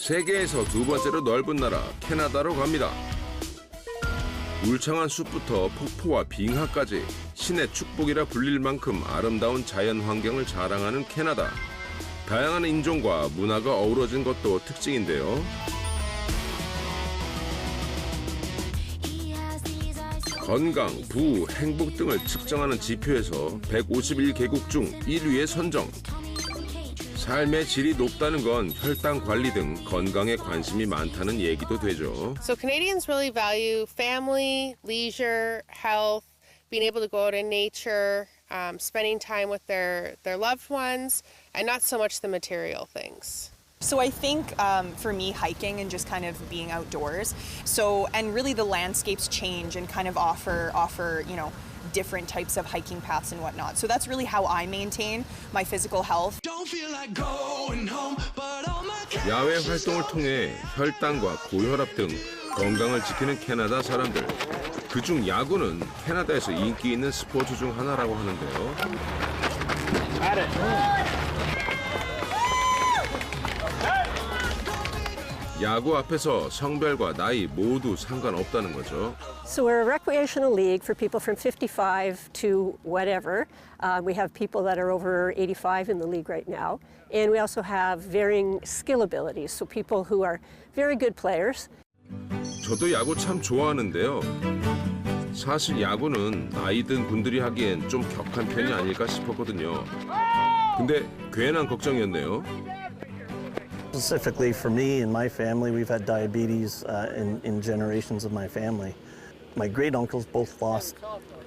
세계에서 두 번째로 넓은 나라 캐나다로 갑니다. 울창한 숲부터 폭포와 빙하까지 신의 축복이라 불릴 만큼 아름다운 자연 환경을 자랑하는 캐나다. 다양한 인종과 문화가 어우러진 것도 특징인데요. 건강, 부우, 행복 등을 측정하는 지표에서 151개국 중 1위에 선정. 삶의 질이 높다는 건 혈당 관리 등 건강에 관심이 많다는 얘기도 되죠. So Canadians really value family, leisure, health, being able to go out in nature, spending time with their loved ones, and not so much the material things. So I think for me, hiking and just kind of being outdoors. So, and really the landscapes change and kind of offer, different types of hiking paths and whatnot. So that's really how I maintain my physical health. 야외 활동을 통해 혈당과 고혈압 등 건강을 지키는 캐나다 사람들. 그중 야구는 캐나다에서 인기 있는 스포츠 중 하나라고 하는데요. 야구 앞에서 성별과 나이 모두 상관없다는 거죠. So we're a recreational league for people from 55 to whatever. We have people that are over 85 in the league right now. And we also have varying skill abilities, so people who are very good players. 저도 야구 참 좋아하는데요. 사실 야구는 나이 든 분들이 하기엔 좀 격한 편이 아닐까 싶었거든요. 근데 괜한 걱정이었네요. Specifically for me and my family, we've had diabetes in generations of my family. My great uncles both lost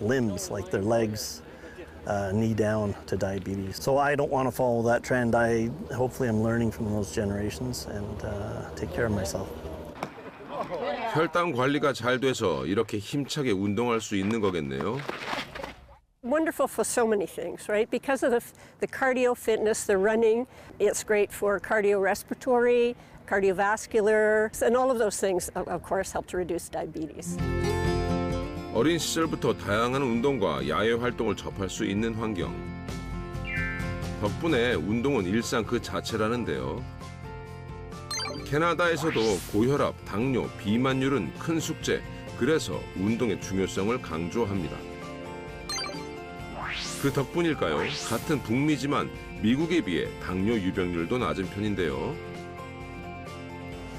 limbs, like their legs, knee down to diabetes. So I don't want to follow that trend. Hopefully I'm learning from those generations and take care of myself. 혈당 관리가 잘 돼서 이렇게 힘차게 운동할 수 있는 거겠네요. Wonderful for so many things, right? Because of the cardio fitness, the running, it's great for cardiorespiratory, cardiovascular, and all of those things, of course, help to reduce diabetes. 어린 시절부터 다양한 운동과 야외 활동을 접할 수 있는 환경. 덕분에 운동은 일상 그 자체라는데요. 캐나다에서도 고혈압, 당뇨, 비만율은 큰 숙제. 그래서 운동의 중요성을 강조합니다. 그 덕분일까요? 같은 북미지만 미국에 비해 당뇨 유병률도 낮은 편인데요.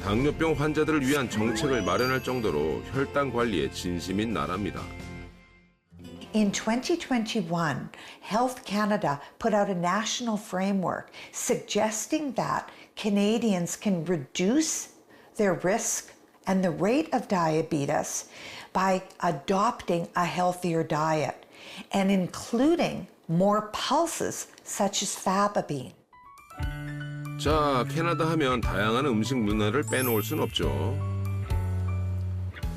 당뇨병 환자들을 위한 정책을 마련할 정도로 혈당 관리에 진심인 나라입니다. In 2021, Health Canada put out a national framework suggesting that Canadians can reduce their risk and the rate of diabetes by adopting a healthier diet and including more pulses such as fababine. 자, 캐나다 하면 다양한 음식 문화를 빼놓을 순 없죠.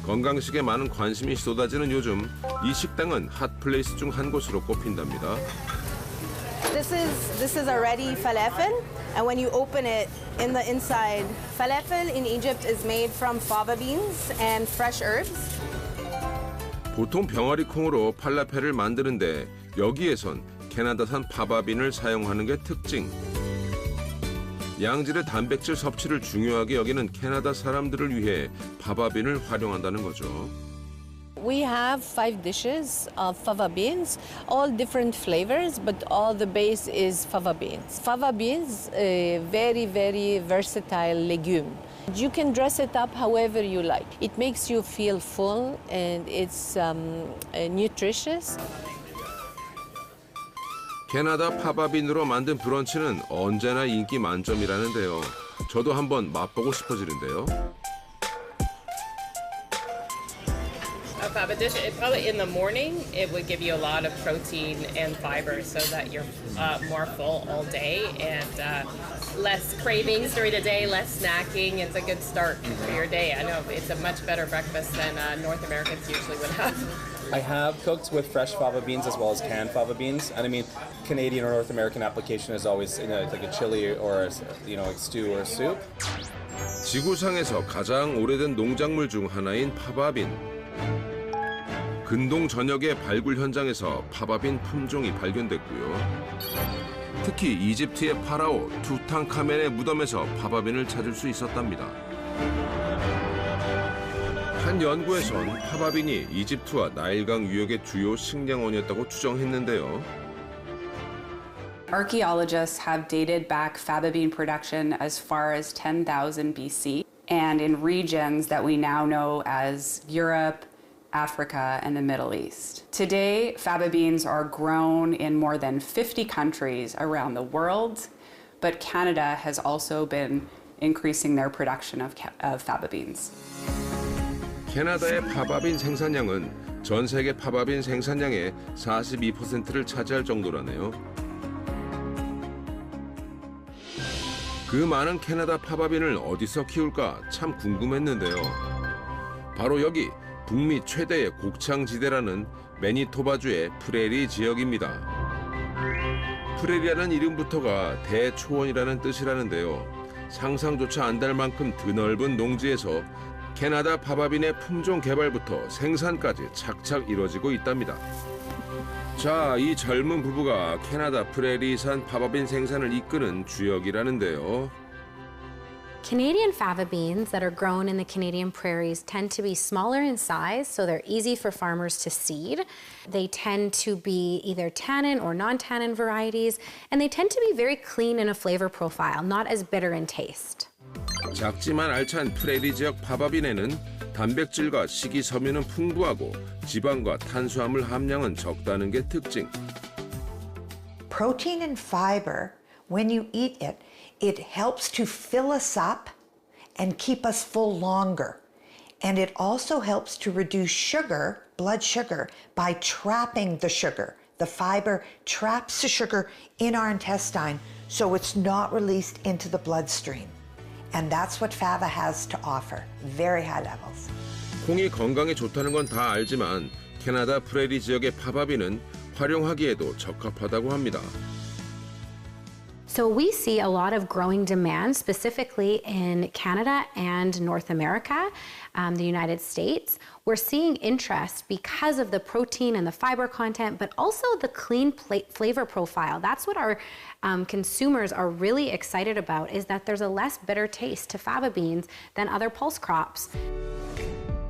건강식에 많은 관심이 쏟아지는 요즘 이 식당은 핫플레이스 중 한 곳으로 꼽힌답니다. This is already falafel, and when you open it, in the inside, falafel in Egypt is made from fava beans and fresh herbs. 보통 병아리 콩으로 팔라펠을 만드는데 여기에선 캐나다산 파바빈을 사용하는 게 특징. 양질의 단백질 섭취를 중요하게 여기는 캐나다 사람들을 위해 파바빈을 활용한다는 거죠. We have 5 dishes of fava beans, all different flavors, but all the base is fava beans. Fava beans, a very, very versatile legume. You can dress it up however you like. It makes you feel full and it's nutritious. 캐나다 파바빈으로 만든 브런치는 언제나 인기 만점이라는데요. 저도 한번 맛보고 싶어지는데요. A fava dish, probably in the morning, it would give you a lot of protein and fiber so that you're more full all day and less cravings during the day, less snacking. It's a good start for your day. I know it's a much better breakfast than North Americans usually would have. I have cooked with fresh fava beans as well as canned fava beans, and I mean, Canadian or North American application is always like a chili or a stew or a soup. 지구상에서 가장 오래된 농작물 중 하나인 파바빈. 근동 전역의 발굴 현장에서 파바빈 품종이 발견됐고요. 특히 이집트의 파라오 투탕카멘의 무덤에서 파바빈을 찾을 수 있었답니다. 한 연구에선 파바빈이 이집트와 나일강 유역의 주요 식량원이었다고 추정했는데요. Archaeologists have dated back faba bean production as far as 10,000 BC, and in regions that we now know as Europe, Africa, and the Middle East. Today, faba beans are grown in more than 50 countries around the world, but Canada has also been increasing their production of faba beans. 캐나다의 파바빈 생산량은 전 세계 파바빈 생산량의 42%를 차지할 정도라네요. 그 많은 캐나다 파바빈을 어디서 키울까 참 궁금했는데요. 바로 여기 북미 최대의 곡창지대라는 매니토바주의 프레리 지역입니다. 프레리라는 이름부터가 대초원이라는 뜻이라는데요. 상상조차 안 될 만큼 드넓은 농지에서 캐나다 파바빈의 품종 개발부터 생산까지 착착 이뤄지고 있답니다. 자, 이 젊은 부부가 캐나다 프레리산 파바빈 생산을 이끄는 주역이라는데요. Canadian faba beans that are grown in the Canadian prairies tend to be smaller in size, so they're easy for farmers to seed. They tend to be either tannin or non-tannin varieties, and they tend to be very clean in a flavor profile, not as bitter in taste. 작지만 알찬 프레리 지역 파바빈에는 단백질과 식이섬유는 풍부하고 지방과 탄수화물 함량은 적다는 게 특징. Protein and fiber, when you eat it, it helps to fill us up and keep us full longer. And it also helps to reduce sugar, blood sugar, by trapping the sugar. The fiber traps the sugar in our intestine so it's not released into the bloodstream. And that's what fava has to offer, very high levels. 콩이 건강에 좋다는 건 다 알지만 캐나다 프레리 지역의 파바빈은 활용하기에도 적합하다고 합니다. So we see a lot of growing demand, specifically in Canada and North America, the United States. We're seeing interest because of the protein and the fiber content, but also the clean flavor profile. That's what our consumers are really excited about, is that there's a less bitter taste to faba beans than other pulse crops.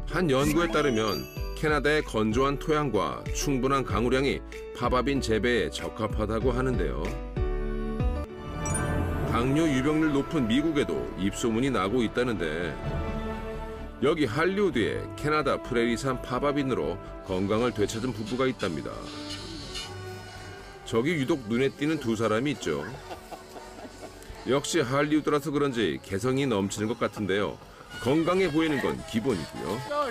한 연구에 따르면 캐나다의 건조한 토양과 충분한 강우량이 파바빈 재배에 적합하다고 하는데요. 당뇨 유병률 높은 미국에도 입소문이 나고 있다는데 여기 할리우드에 캐나다 프레리산 파바빈으로 건강을 되찾은 부부가 있답니다. 저기 유독 눈에 띄는 두 사람이 있죠. 역시 할리우드라서 그런지 개성이 넘치는 것 같은데요. 건강해 보이는 건 기본이고요.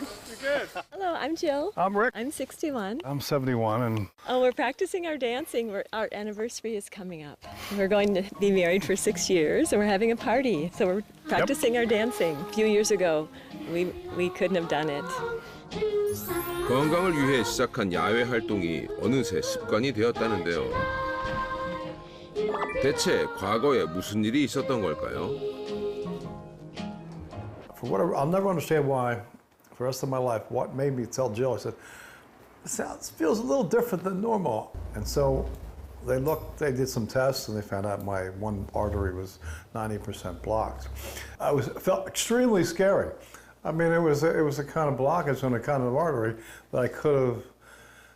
Hello, I'm Jill. I'm Rick. I'm 61. I'm 71 and We're practicing our dancing. Our anniversary is coming up. We're going to be married for 6 years and we're having a party. So we're practicing our dancing. A few years ago, we couldn't have done it. 건강을 위해 시작한 야외 활동이 어느새 습관이 되었다는데요. 대체 과거에 무슨 일이 있었던 걸까요? for whatever, I'll never understand why, for the rest of my life, what made me tell Jill, I said, this feels a little different than normal. And so they did some tests and they found out my one artery was 90% blocked. It felt extremely scary. I mean, it was a kind of blockage on a kind of artery that I could have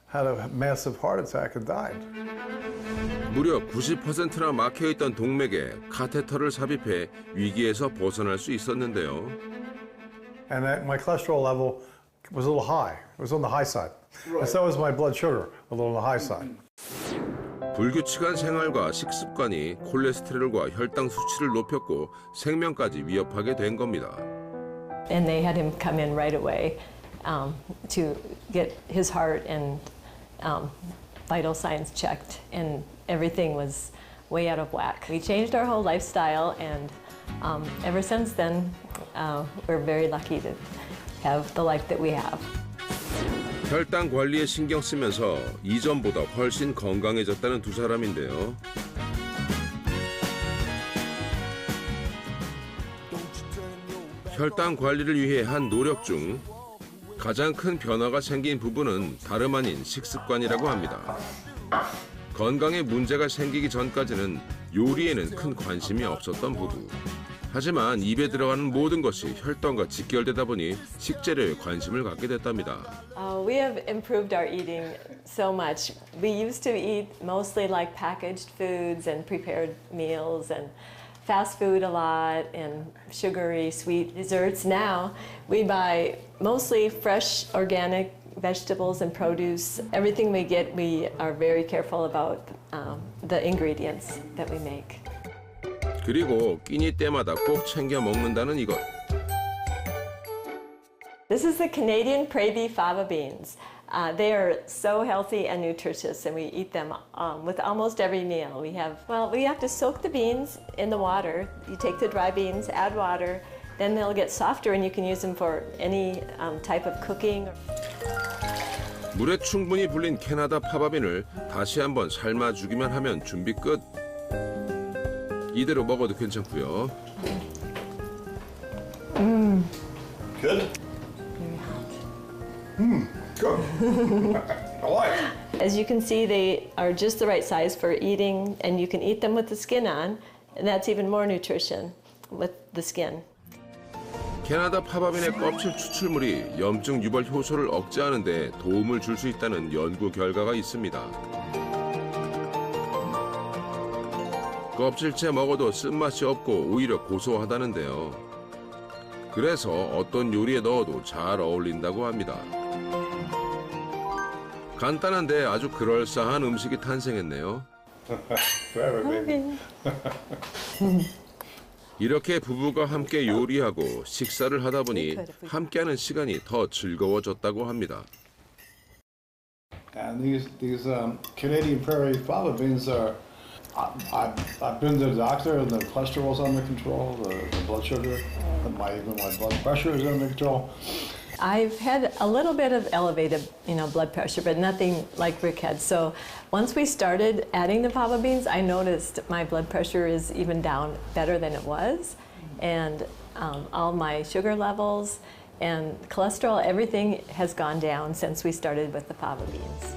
had a massive heart attack and died. 무려 90%나 막혀있던 동맥에 카테터를 삽입해 위기에서 벗어날 수 있었는데요. And my cholesterol level was a little high. It was on the high side. Right. And so was my blood sugar, a little on the high side. 불규칙한 생활과 식습관이 콜레스테롤과 혈당 수치를 높였고 생명까지 위협하게 된 겁니다. And they had him come in right away to get his heart and vital signs checked, and everything was way out of whack. We changed our whole lifestyle, and ever since then, we're very lucky to have the life that we have. 혈당 관리에 신경 쓰면서 이전보다 훨씬 건강해졌다는 두 사람인데요. 혈당 관리를 위해 한 노력 중 가장 큰 변화가 생긴 부분은 다름 아닌 식습관이라고 합니다. 건강에 문제가 생기기 전까지는 요리에는 큰 관심이 없었던 부부. 하지만 입에 들어가는 모든 것이 혈당과 직결되다 보니 식재료에 관심을 갖게 됐답니다. We have improved our eating so much. We used to eat mostly like packaged foods and prepared meals and fast food a lot and sugary, sweet desserts. Now we buy mostly fresh, organic vegetables and produce. Everything we get, we are very careful about the ingredients that we make. 그리고 끼니 때마다 꼭 챙겨 먹는다는 이것. This is the Canadian Prairie fava beans. They are so healthy and nutritious, and we eat them with almost every meal. We have to soak the beans in the water. You take the dry beans, add water, then they'll get softer, and you can use them for any type of cooking. 물에 충분히 불린 캐나다 파바빈을 다시 한번 삶아주기만 하면 준비 끝. 이대로 먹어도 괜찮고요. Good? Good. I like it. As you can see, they are just the right size for eating, and you can eat them with the skin on, and that's even more nutrition with the skin. 캐나다 파바빈의 껍질 추출물이 염증 유발 효소를 억제하는 데 도움을 줄 수 있다는 연구 결과가 있습니다. 껍질째 먹어도 쓴맛이 없고 오히려 고소하다는데요. 그래서 어떤 요리에 넣어도 잘 어울린다고 합니다. 간단한데 아주 그럴싸한 음식이 탄생했네요. 이렇게 부부가 함께 요리하고 식사를 하다 보니 함께하는 시간이 더 즐거워졌다고 합니다. And these Canadian Prairie fava beans are. I've been to the doctor, and the cholesterol's under control, the blood sugar, even my blood pressure is under control. I've had a little bit of elevated, blood pressure, but nothing like Rick had. So once we started adding the fava beans, I noticed my blood pressure is even down better than it was, and all my sugar levels and cholesterol, everything has gone down since we started with the fava beans.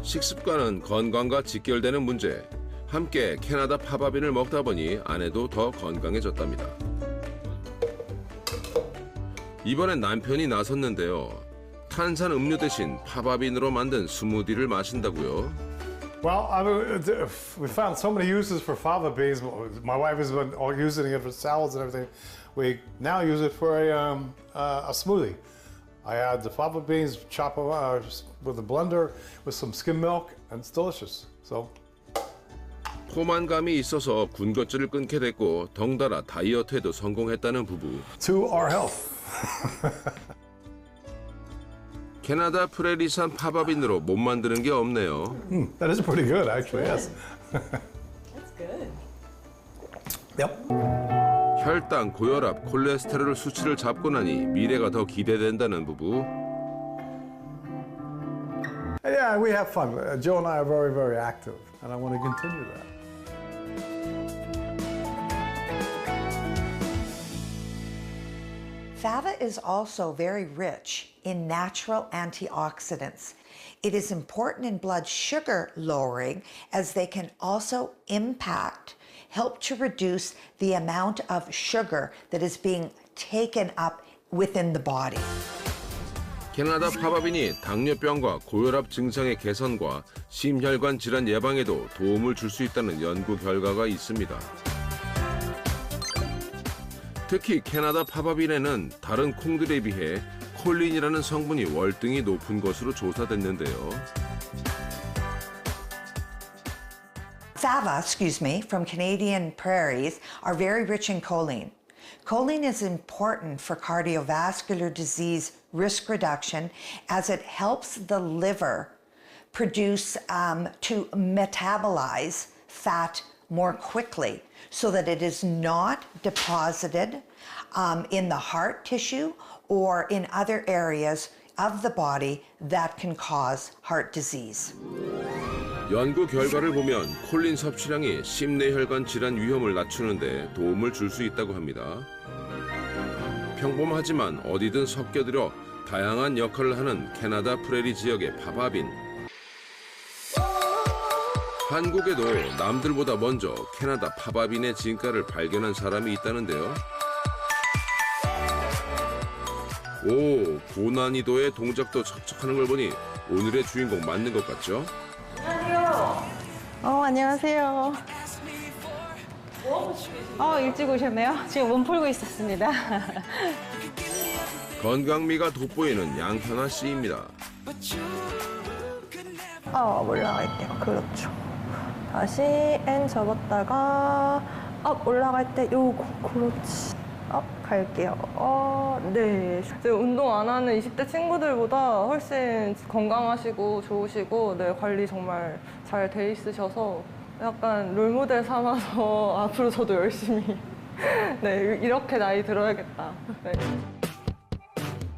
식습관은 건강과 직결되는 문제. 함께 캐나다 파바빈을 먹다 보니 아내도 더 건강해졌답니다. 이번엔 남편이 나섰는데요. 탄산 음료 대신 파바빈으로 만든 스무디를 마신다고요. Well, we found so many uses for fava beans. My wife has been using it for salads and everything. We now use it for a smoothie. I add the fava beans, chop them with a blender with some skim milk, and it's delicious. So. 포만감이 있어서 군것질을 끊게 됐고 덩달아 다이어트에도 성공했다는 부부. To our health. 캐나다 프레리산 파바빈으로 못 만드는 게 없네요. That is pretty good, actually. Yes. That's good. Yep. 혈당, 고혈압, 콜레스테롤 수치를 잡고 나니 미래가 더 기대된다는 부부. Yeah, we have fun. Joe and I are very, very active, and I want to continue that. Fava is also very rich in natural antioxidants. It is important in blood sugar lowering as they can also help to reduce the amount of sugar that is being taken up within the body. 캐나다 파바빈이 당뇨병과 고혈압 증상의 개선과 심혈관 질환 예방에도 도움을 줄 수 있다는 연구 결과가 있습니다. 특히 캐나다 파바빈에는 다른 콩들에 비해 콜린이라는 성분이 월등히 높은 것으로 조사됐는데요. Fava, from Canadian prairies are very rich in choline. Choline is important for cardiovascular disease risk reduction as it helps the liver produce to metabolize fat more quickly so that it is not deposited in the heart tissue or in other areas of the body that can cause heart disease. 연구 결과를 보면 콜린 섭취량이 심내혈관 질환 위험을 낮추는 데 도움을 줄 수 있다고 합니다. 평범하지만 어디든 섞여들어 다양한 역할을 하는 캐나다 프레리 지역의 파바빈. 한국에도 남들보다 먼저 캐나다 파바빈의 진가를 발견한 사람이 있다는데요. 오, 고난이도의 동작도 척척하는 걸 보니 오늘의 주인공 맞는 것 같죠? 안녕하세요. 일찍 오셨네요. 지금 몸 풀고 있었습니다. 건강미가 돋보이는 양현아 씨입니다. 올라갈게요. 그렇죠. 다시 N 접었다가 업 올라갈 때 요거 그렇지. 업 갈게요. 네. 운동 안 하는 20대 친구들보다 훨씬 건강하시고 좋으시고 네, 관리 정말 잘 돼 있으셔서 약간 롤모델 삼아서 앞으로 저도 열심히 네, 이렇게 나이 들어야겠다. 네.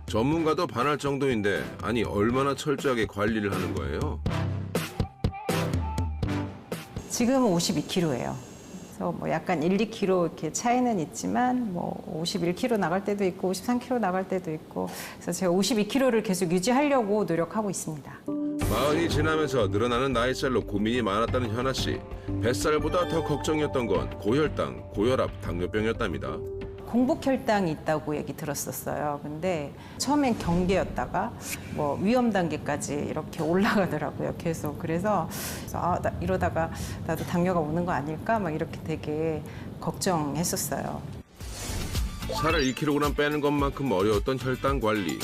전문가도 반할 정도인데 아니 얼마나 철저하게 관리를 하는 거예요? 지금은 52kg예요. 그래서 뭐 약간 1, 2kg 이렇게 차이는 있지만 뭐 51kg 나갈 때도 있고 53kg 나갈 때도 있고 그래서 제가 52kg를 계속 유지하려고 노력하고 있습니다. 마흔이 지나면서 늘어나는 나이살로 고민이 많았다는 현아 씨. 뱃살보다 더 걱정이었던 건 고혈당, 고혈압, 당뇨병이었답니다. 공복혈당이 있다고 얘기 들었었어요. 근데 처음엔 경계였다가 뭐 위험 단계까지 이렇게 올라가더라고요. 계속. 그래서 이러다가 나도 당뇨가 오는 거 아닐까? 막 이렇게 되게 걱정했었어요. 살을 1kg 빼는 것만큼 어려웠던 혈당 관리.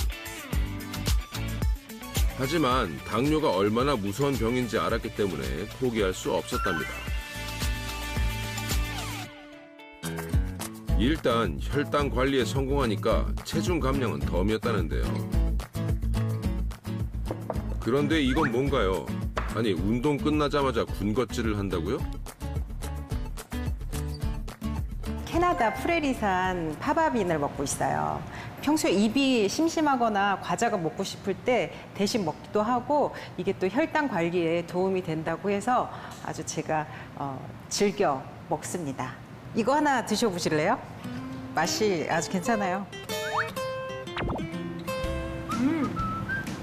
하지만 당뇨가 얼마나 무서운 병인지 알았기 때문에 포기할 수 없었답니다. 일단 혈당 관리에 성공하니까 체중 감량은 덤이었다는데요. 그런데 이건 뭔가요? 아니 운동 끝나자마자 군것질을 한다고요? 캐나다 프레리산 파바빈을 먹고 있어요. 평소에 입이 심심하거나 과자가 먹고 싶을 때 대신 먹기도 하고 이게 또 혈당 관리에 도움이 된다고 해서 아주 제가 즐겨 먹습니다. 이거 하나 드셔보실래요? 맛이 아주 괜찮아요.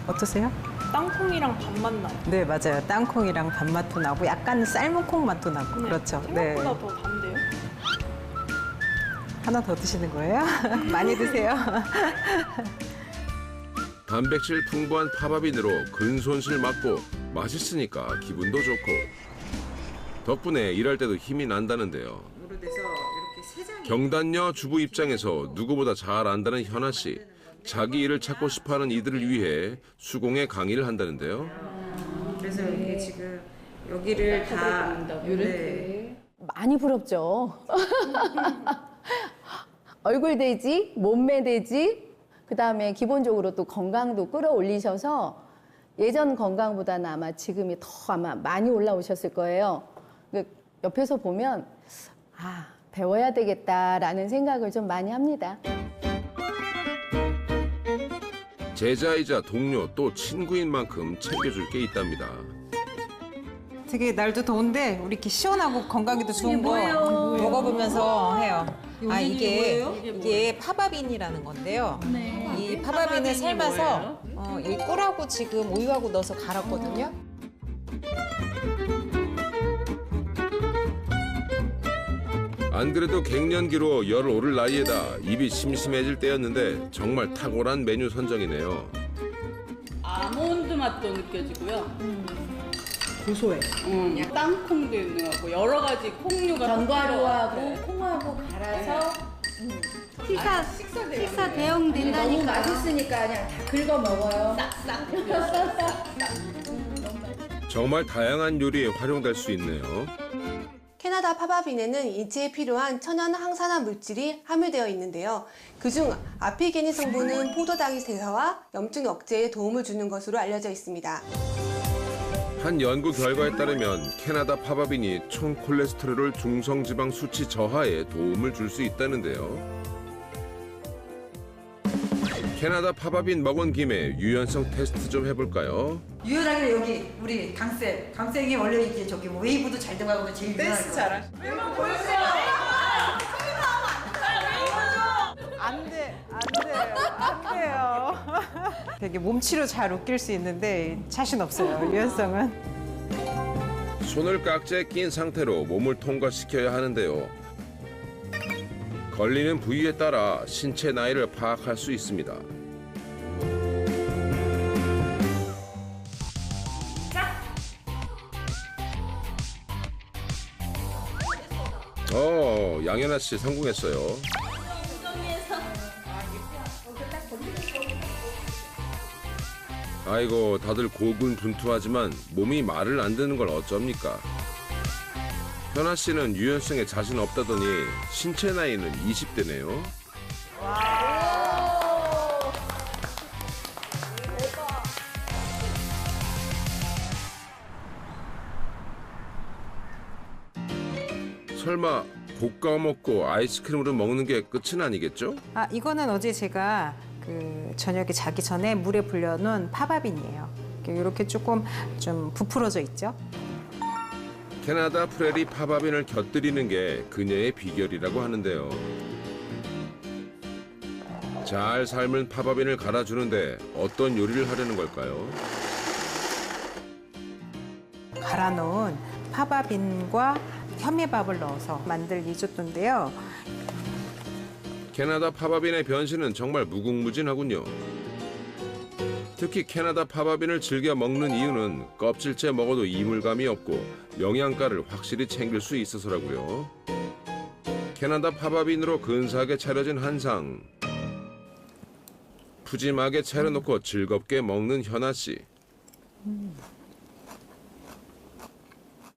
어떠세요? 땅콩이랑 밥맛 나요. 네, 맞아요. 땅콩이랑 밥맛도 나고 약간 삶은 콩 맛도 나고 그렇죠. 네. 생각보다 더 단데요? 하나 더 드시는 거예요? 많이 드세요. 단백질 풍부한 파바빈으로 근손실 막고 맛있으니까 기분도 좋고 덕분에 일할 때도 힘이 난다는데요. 경단녀 주부 입장에서 누구보다 잘 안다는 현아 씨. 자기 일을 찾고 싶어하는 이들을 위해 수공예 강의를 한다는데요. 그래서 이게 지금 여기를 다 이렇게 많이 부럽죠. 얼굴 되지, 몸매 되지, 그다음에 기본적으로 또 건강도 끌어올리셔서 예전 건강보다는 아마 지금이 더 아마 많이 올라오셨을 거예요. 옆에서 보면 배워야 되겠다라는 생각을 좀 많이 합니다. 제자이자 동료 또 친구인 만큼 챙겨줄 게 있답니다. 되게 날도 더운데 우리 이렇게 시원하고 건강에도 좋은 거 뭐예요? 먹어보면서 해요. 이게 이게 파바빈이라는 건데요. 이 파바빈을 삶아서 이 꿀하고 지금 우유하고 넣어서 갈았거든요. 안 그래도 갱년기로 열 오를 나이에다 입이 심심해질 때였는데 정말 탁월한 메뉴 선정이네요. 아몬드 맛도 느껴지고요. 고소해. 땅콩도 있는 것 같고 여러 가지 콩류가 견과류하고 콩하고 갈아서 식사 대용 된다니까. 너무 맛있으니까 그냥 다 긁어 먹어요. 정말 다양한 요리에 활용될 수 있네요. 캐나다 파바빈에는 인체에 필요한 천연 항산화 물질이 함유되어 있는데요. 그중 아피게닌 성분은 포도당의 대사와 염증 억제에 도움을 주는 것으로 알려져 있습니다. 한 연구 결과에 따르면 캐나다 파바빈이 총 콜레스테롤 중성지방 수치 저하에 도움을 줄 수 있다는데요. 캐나다 파바빈 먹은 김에 유연성 테스트 좀 해볼까요? 유연하게 여기 우리 강쌤이 원래 이제 저기 웨이브도 잘 들어가고 제일 유연한 거. 잘하시. 한번 보여주세요. 안 돼요. 되게 몸치로 잘 웃길 수 있는데 자신 없어요. 유연성은. 손을 깍지에 낀 상태로 몸을 통과시켜야 하는데요. 걸리는 부위에 따라 신체 나이를 파악할 수 있습니다. 양현아 씨 성공했어요. 아이고, 다들 고군분투하지만 몸이 말을 안 듣는 걸 어쩝니까? 현아 씨는 유연성에 자신 없다더니 신체 나이는 20대네요. 설마 볶아 먹고 아이스크림으로 먹는 게 끝은 아니겠죠? 이거는 어제 제가 저녁에 자기 전에 물에 불려놓은 파바빈이에요. 이렇게 조금 좀 부풀어져 있죠. 캐나다 프레리 파바빈을 곁들이는 게 그녀의 비결이라고 하는데요. 잘 삶은 파바빈을 갈아주는데 어떤 요리를 하려는 걸까요? 갈아놓은 파바빈과 현미밥을 넣어서 만들 리조또인데요. 캐나다 파바빈의 변신은 정말 무궁무진하군요. 특히 캐나다 파바빈을 즐겨 먹는 이유는 껍질째 먹어도 이물감이 없고 영양가를 확실히 챙길 수 있어서라고요. 캐나다 파바빈으로 근사하게 차려진 한상. 푸짐하게 차려놓고 즐겁게 먹는 현아 씨.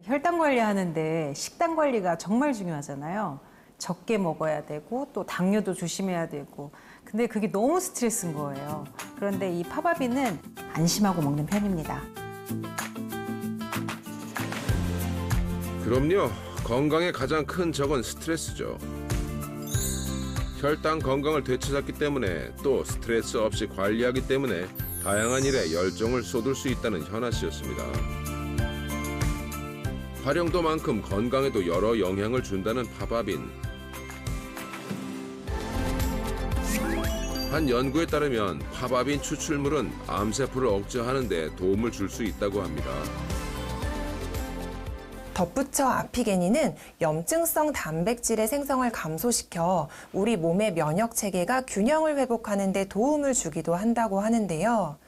혈당 관리하는데 식단 관리가 정말 중요하잖아요. 적게 먹어야 되고 또 당뇨도 조심해야 되고 근데 그게 너무 스트레스인 거예요. 그런데 이 파바빈은 안심하고 먹는 편입니다. 그럼요. 건강의 가장 큰 적은 스트레스죠. 혈당 건강을 되찾았기 때문에 또 스트레스 없이 관리하기 때문에 다양한 일에 열정을 쏟을 수 있다는 현아 씨였습니다. 활용도만큼 건강에도 여러 영향을 준다는 파바빈. 한 연구에 따르면 파바빈 추출물은 암세포를 억제하는 데 도움을 줄 수 있다고 합니다. 덧붙여 아피게닌은 염증성 단백질의 생성을 감소시켜 우리 몸의 면역 체계가 균형을 회복하는 데 도움을 주기도 한다고 하는데요.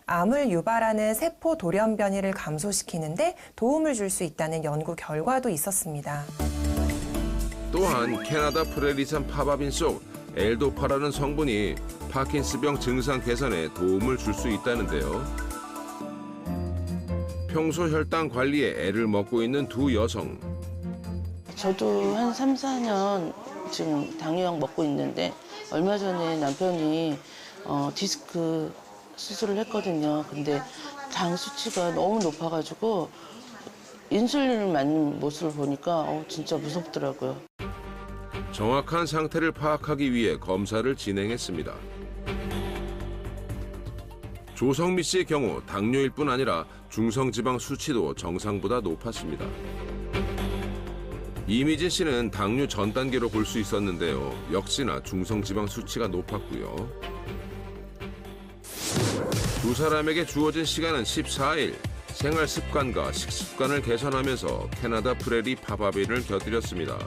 암을 유발하는 세포 돌연 변이를 감소시키는데 도움을 줄 수 있다는 연구 결과도 있었습니다. 또한 캐나다 프레리산 파바빈 속 엘도파라는 성분이 파킨스병 증상 개선에 도움을 줄 수 있다는데요. 평소 혈당 관리에 애를 먹고 있는 두 여성. 저도 한 3, 4년 지금 당뇨약 먹고 있는데 얼마 전에 남편이 디스크 수술을 했거든요. 근데 당 수치가 너무 높아가지고 인슐린을 맞는 모습을 보니까 진짜 무섭더라고요. 정확한 상태를 파악하기 위해 검사를 진행했습니다. 조성미 씨의 경우 당뇨일 뿐 아니라 중성지방 수치도 정상보다 높았습니다. 이미진 씨는 당뇨 전 단계로 볼 수 있었는데요. 역시나 중성지방 수치가 높았고요. 두 사람에게 주어진 시간은 14일. 생활 습관과 식습관을 개선하면서 캐나다 프레리 파바빈을 곁들였습니다.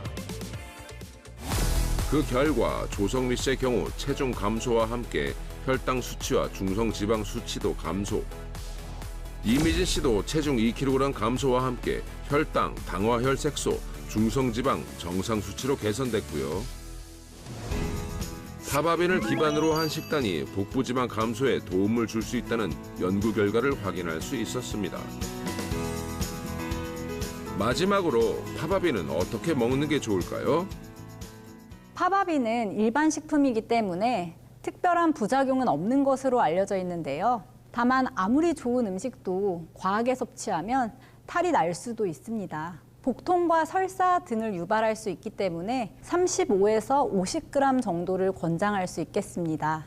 그 결과 조성미 씨의 경우 체중 감소와 함께 혈당 수치와 중성지방 수치도 감소. 이미진 씨도 체중 2kg 감소와 함께 혈당, 당화혈색소, 중성지방 정상 수치로 개선됐고요. 파바빈을 기반으로 한 식단이 복부지방 감소에 도움을 줄 수 있다는 연구 결과를 확인할 수 있었습니다. 마지막으로 파바빈은 어떻게 먹는 게 좋을까요? 파바빈은 일반 식품이기 때문에 특별한 부작용은 없는 것으로 알려져 있는데요. 다만 아무리 좋은 음식도 과하게 섭취하면 탈이 날 수도 있습니다. 복통과 설사 등을 유발할 수 있기 때문에 35에서 50g 정도를 권장할 수 있겠습니다.